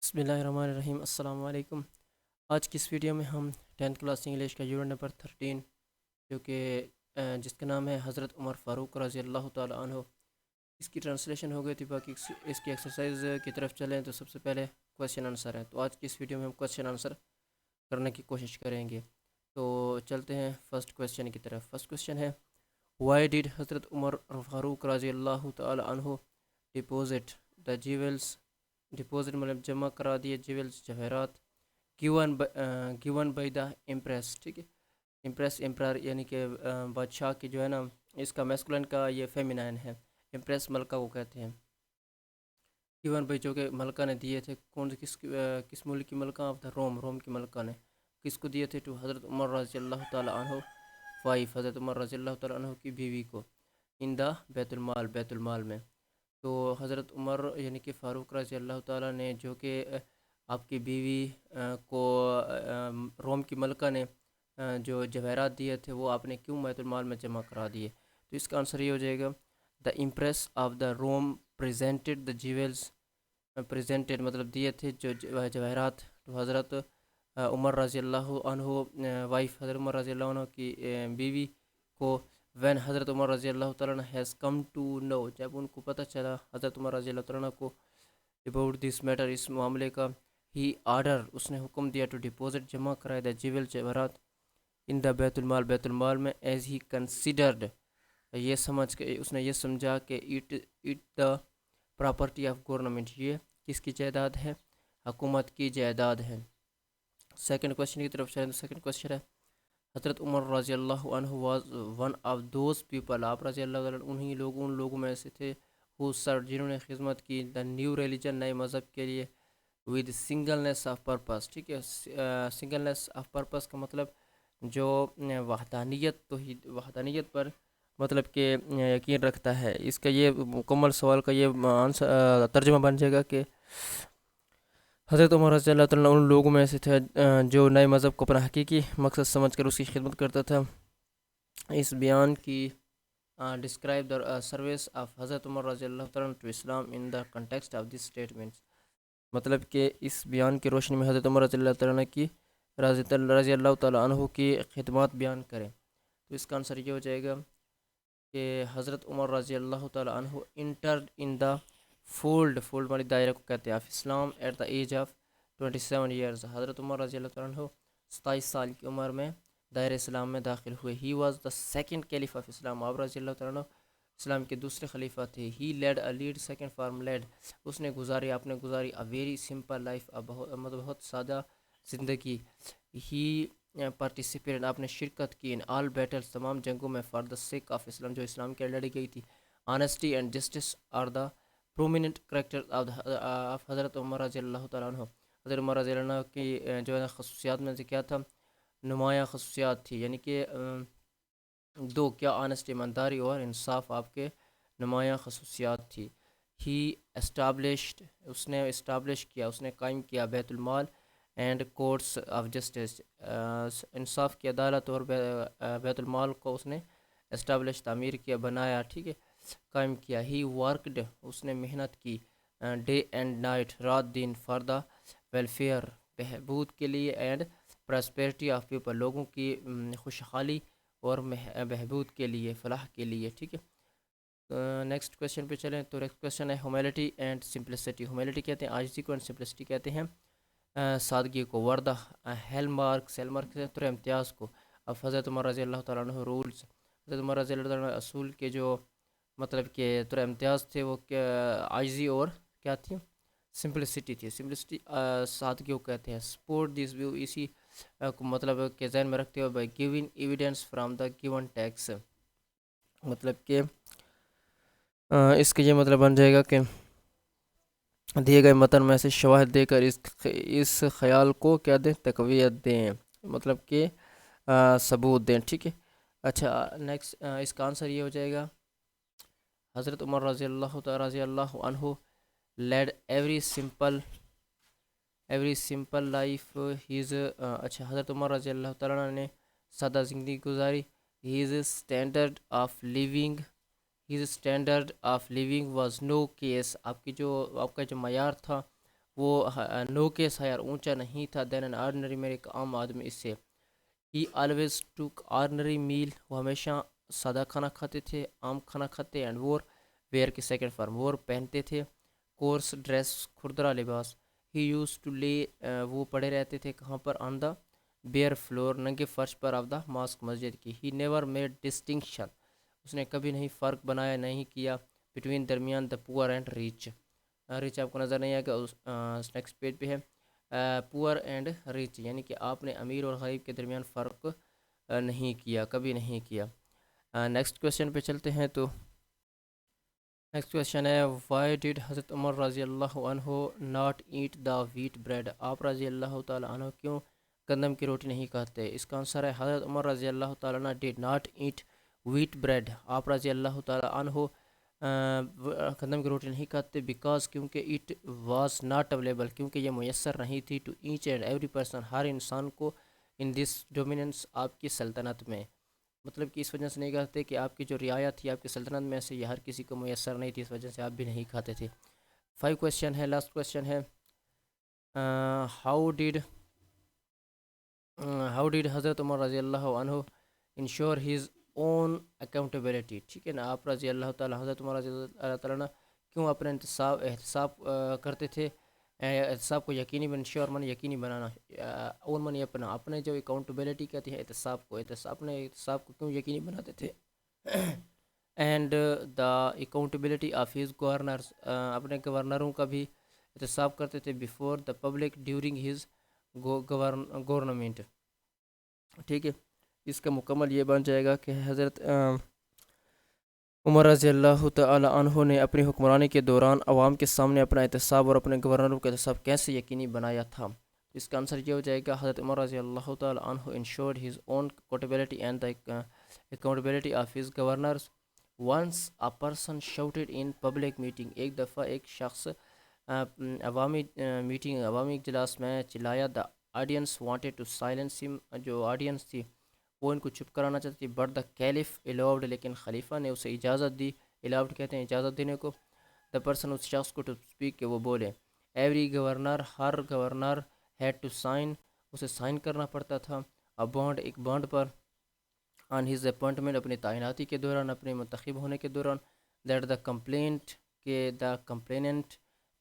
بسم اللہ الرحمن الرحیم۔ السلام علیکم۔ آج کی اس ویڈیو میں ہم 10th کلاس انگلش کا یونٹ نمبر 13 جو کہ جس کا نام ہے حضرت عمر فاروق رضی اللہ تعالی عنہ، اس کی ٹرانسلیشن ہو گئی تھی۔ باقی اس کی ایکسرسائز کی طرف چلیں تو سب سے پہلے کویشچن آنسر ہے، تو آج کی اس ویڈیو میں ہم کویشچن آنسر کرنے کی کوشش کریں گے۔ تو چلتے ہیں فرسٹ کویشچن کی طرف۔ فرسٹ کویشچن ہے وائی ڈیڈ حضرت عمر فاروق رضی اللہ تعالی عنہ ڈپوزٹ دا جیولس، ڈپوزٹ مطلب جمع کرا دیے جیولس جواہرات، گیون بائی دا امپریس، ٹھیک ہے، امپریس امپرر یعنی کہ بادشاہ کی جو ہے نا، اس کا میسکولن کا یہ فیمینائن ہے، امپریس ملکہ کو کہتے ہیں۔ گیون بائی جو کہ ملکہ نے دیے تھے، کس ملک کی ملکہ؟ آف دا روم کی ملکہ نے کس کو دیے تھے؟ ٹو حضرت عمر رضی اللہ تعالی عنہ وائف، حضرت عمر رضی اللہ تعالی عنہ کی بیوی کو، ان دا بیت المال میں۔ تو حضرت عمر یعنی کہ فاروق رضی اللہ تعالیٰ نے جو کہ آپ کی بیوی کو روم کی ملکہ نے جو جواہرات دیے تھے، وہ آپ نے کیوں بیت المال میں جمع کرا دیے؟ تو اس کا آنسر یہ ہو جائے گا the empress of the Rome presented the jewels, presented مطلب دیے تھے جو جواہرات تو حضرت عمر رضی اللہ عنہ وائف، حضرت عمر رضی اللہ عنہ کی بیوی کو، وین حضرت عمر رضی اللہ تعالیٰ عنہ ہیز کم ٹو نو، جب ان کو پتہ چلا حضرت عمر رضی اللہ تعالیٰ عنہ کو اباؤٹ دس میٹر، اس معاملے کا، ہی آرڈر اس نے حکم دیا ٹو ڈپوزٹ جمع کرائے دا جیول جواہرات ان دا بیت المال میں، ایز ہی کنسیڈرڈ، یہ سمجھ کے اس نے یہ سمجھا کہ it the property of government, یہ کس کی جائیداد ہے؟ حکومت کی جائیداد ہے۔ سیکنڈ کویشچن کی طرف چلیں۔ سیکنڈ کویشچن ہے حضرت عمر رضی اللہ عنہ was one of those people, آپ رضی اللہ عنہ ان لوگوں میں سے تھے، who served جنہوں نے خدمت کی، دا نیو ریلیجن نئے مذہب کے لیے، ود سنگلنیس آف پرپس، ٹھیک ہے، سنگلنیس آف پرپس کا مطلب جو وحدانیت پر مطلب کہ یقین رکھتا ہے۔ اس کا یہ مکمل سوال کا یہ آنسر ترجمہ بن جائے گا کہ حضرت عمر رضی اللہ تعالیٰ ان لوگوں میں سے تھے جو نئے مذہب کو اپنا حقیقی مقصد سمجھ کر اس کی خدمت کرتا تھا۔ اس بیان کی ڈسکرائب دا سروس آف حضرت عمر رضی اللہ تعالیٰ to Islam in the context of this statements, مطلب کہ اس بیان کی روشنی میں حضرت عمر رضی اللہ تعالیٰ کی رضی اللہ تعالیٰ عنہ کی خدمات بیان کریں۔ تو اس کا آنسر یہ ہو جائے گا کہ حضرت عمر رضی اللہ تعالیٰ عنہ انٹرڈ ان دا فولڈ والی دائرہ کو کہتے ہیں of Islam at the age of 27 years, حضرت عمر رضی اللہ تعالیٰ عنہ 27 سال کی عمر میں دائرہ اسلام میں داخل ہوئے۔ He was the second caliph of Islam, آپ رضی اللہ تعالیٰ عنہ اسلام کے دوسرے خلیفہ تھے۔ He led a lead second form lead, اس نے گزاری اے ویری سمپل لائف، مطلب بہت سادہ زندگی۔ ہی پارٹیسپیٹ، آپ نے شرکت کی، ان آل بیٹلز تمام جنگوں میں، فار دا سیک آف اسلام جو اسلام کے لڑی گئی تھی۔ Honesty and justice are the prominent character of حضرت عمر رضی اللہ تعالیٰ عنہ، حضرت عمر رضی اللہ عنہ کی جو ہے خصوصیات میں سے کیا تھا؟ نمایاں خصوصیات تھی، یعنی کہ دو، کیا؟ آنیسٹی ایمانداری اور انصاف آپ کے نمایاں خصوصیات تھی۔ ہی اسٹیبلشڈ، اس نے اسٹیبلش کیا، اس نے قائم کیا، بیت المال اینڈ کورٹس آف جسٹس، انصاف کی عدالت اور بیت المال کو اس نے اسٹیبلش، تعمیر کیا، بنایا، ٹھیک ہے، قائم کیا۔ ہی ورکڈ، اس نے محنت کی، ڈے اینڈ نائٹ، رات دن، فار دا ویلفیئر، بہبود کے لیے، اینڈ پراسپیرٹی آف پیپل، لوگوں کی خوشحالی اور بہبود کے لیے، فلاح کے لیے، ٹھیک ہے۔ نیکسٹ کویشچن پہ چلیں۔ تو نیکسٹ کویشچن ہے ہیوملٹی اینڈ سمپلسٹی، ہیوملٹی کہتے ہیں عاجزی کو، اینڈ سمپلسٹی کہتے ہیں سادگی کو۔ وردہ ہیل مارکس تر امتیاز کو، اب حضرت عمر رضی اللہ تعالیٰ عنہ رولز، حضرت عمر رضی اللہ تعالیٰ عنہ اصول کے جو مطلب کہ تر امتیاز تھے وہ عاجزی اور کیا تھی؟ سمپلسٹی تھی۔ سمپلسٹی سادگی کو کہتے ہیں۔ سپورٹ دس ویو، اسی کو مطلب کہ ذہن میں رکھتے ہوئے، by giving evidence from the given texts, مطلب کہ اس کا یہ مطلب بن جائے گا کہ دیے گئے متن میں سے شواہد دے کر اس خیال کو کیا دیں؟ تقویت دیں، مطلب کہ ثبوت دیں، ٹھیک ہے۔ اچھا نیکسٹ اس کا آنسر یہ ہو جائے گا حضرت عمر رضی اللہ عنہ lead every simple life, has, اچھا حضرت عمر رضی اللہ تعالیٰ نے سادہ زندگی گزاری۔ His standard of living was no case, آپ کا جو معیار تھا وہ نو کے سایہ اونچا نہیں تھا دین این آرڈنری مین، ایک عام آدمی اس سے. ہی آلویز ٹوک آرڈنری میل، وہ ہمیشہ سادہ کھانا کھاتے تھے، عام کھانا کھاتے. اینڈ وور، ویئر کی سیکنڈ فارم، وور پہنتے تھے. کورس ڈریس، کھردرا لباس. ہی یوز ٹو لے، وہ پڑے رہتے تھے کہاں پر؟ آن دا بیئر فلور، ننگے فرش پر. آف دا ماسک، مسجد کی. ہی نیور میڈ ڈسٹنکشن، اس نے کبھی نہیں فرق بنایا، نہیں کیا. بٹوین، درمیان. دا پور اینڈ ریچ، ریچ آپ کو نظر نہیں آئے گا، اس نیکسٹ پیج پہ ہے. پور اینڈ ریچ یعنی کہ آپ نے امیر اور غریب کے درمیان فرق نہیں کیا، کبھی نہیں کیا. نیکسٹ کویشچن پہ چلتے ہیں. تو نیکسٹ کویشچن ہے وائی ڈیڈ حضرت عمر رضی اللہ عنہ not eat the wheat bread, آپ رضی اللہ تعالیٰ عنہ کیوں گندم کی روٹی نہیں کھاتے؟ اس کا آنسر ہے حضرت عمر رضی اللہ تعالیٰ عنہ did not eat wheat bread, آپ رضی اللہ تعالیٰ عنہ گندم کی روٹی نہیں کھاتے. بیکاز، کیونکہ اٹ واز ناٹ اویلیبل، کیونکہ یہ میسر نہیں تھی. To each and every person, ہر انسان کو. ان دس ڈومیننس، آپ کی سلطنت میں. مطلب کہ اس وجہ سے نہیں کہتے کہ آپ کی جو رعایا تھی آپ کی سلطنت میں سے یہ ہر کسی کو میسر نہیں تھی، اس وجہ سے آپ بھی نہیں کھاتے تھے. 5 کویشچن ہے. لاسٹ کویشچن ہے ہاؤ ڈیڈ حضرت عمر رضی اللہ عنہ انشور ہز اون اکاؤنٹیبلٹی. ٹھیک ہے نا، آپ رضی اللہ تعالیٰ، حضرت عمر رضی اللہ تعالیٰ عنہ کیوں اپنا احتساب کرتے تھے؟ احتساب کو یقینی انشور من یقینی بنانا، اون من اپنے جو اکاؤنٹیبلٹی کہتے ہیں احتساب کو، اپنے احتساب کو کیوں یقینی بناتے تھے؟ And the accountability of his governors, اپنے گورنروں کا بھی احتساب کرتے تھے. Before the public during his government. ٹھیک ہے، اس کا مکمل یہ بن جائے گا کہ حضرت عمر رضی اللہ تعالی عنہ نے اپنی حکمرانی کے دوران عوام کے سامنے اپنا احتساب اور اپنے گورنروں کا احتساب کیسے یقینی بنایا تھا؟ اس کا آنسر یہ ہو جائے گا حضرت عمر رضی اللہ تعالی عنہ ensured his own accountability and the accountability of his governors. Once a person shouted in public meeting, ایک دفعہ ایک شخص عوامی میٹنگ، عوامی اجلاس میں چلایا. The audience wanted to silence him, جو آڈینس تھی وہ ان کو چپ کرانا چاہتی تھی. بٹ دا کیلف الاؤڈ، لیکن خلیفہ نے اسے اجازت دی. الاؤڈ کہتے ہیں اجازت دینے کو. دا پرسن، اس شخص کو، ٹو اسپیک کہ وہ بولے. ایوری گورنر، ہر گورنر، ہیڈ ٹو سائن، اسے سائن کرنا پڑتا تھا. ا بانڈ، ایک بانڈ پر. آن ہز اپوائنٹمنٹ، اپنی تعیناتی کے دوران، اپنے منتخب ہونے کے دوران. دیٹ دا کمپلینٹ، کہ دا کمپلیننٹ،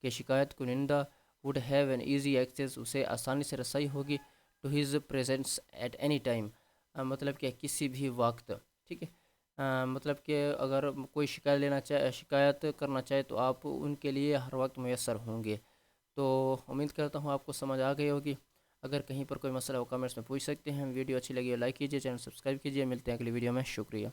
کہ شکایت کنندہ، would have an easy access, اسے آسانی سے رسائی ہوگی. To his presence at any time, مطلب کہ کسی بھی وقت. ٹھیک ہے، مطلب کہ اگر کوئی شکایت لینا چاہے، شکایت کرنا چاہے تو آپ ان کے لیے ہر وقت میسر ہوں گے. تو امید کرتا ہوں آپ کو سمجھ آ گئی ہوگی. اگر کہیں پر کوئی مسئلہ ہو کمنٹس میں پوچھ سکتے ہیں. ویڈیو اچھی لگی ہے لائک کیجیے، چینل سبسکرائب کیجیے. ملتے ہیں اگلی ویڈیو میں. شکریہ.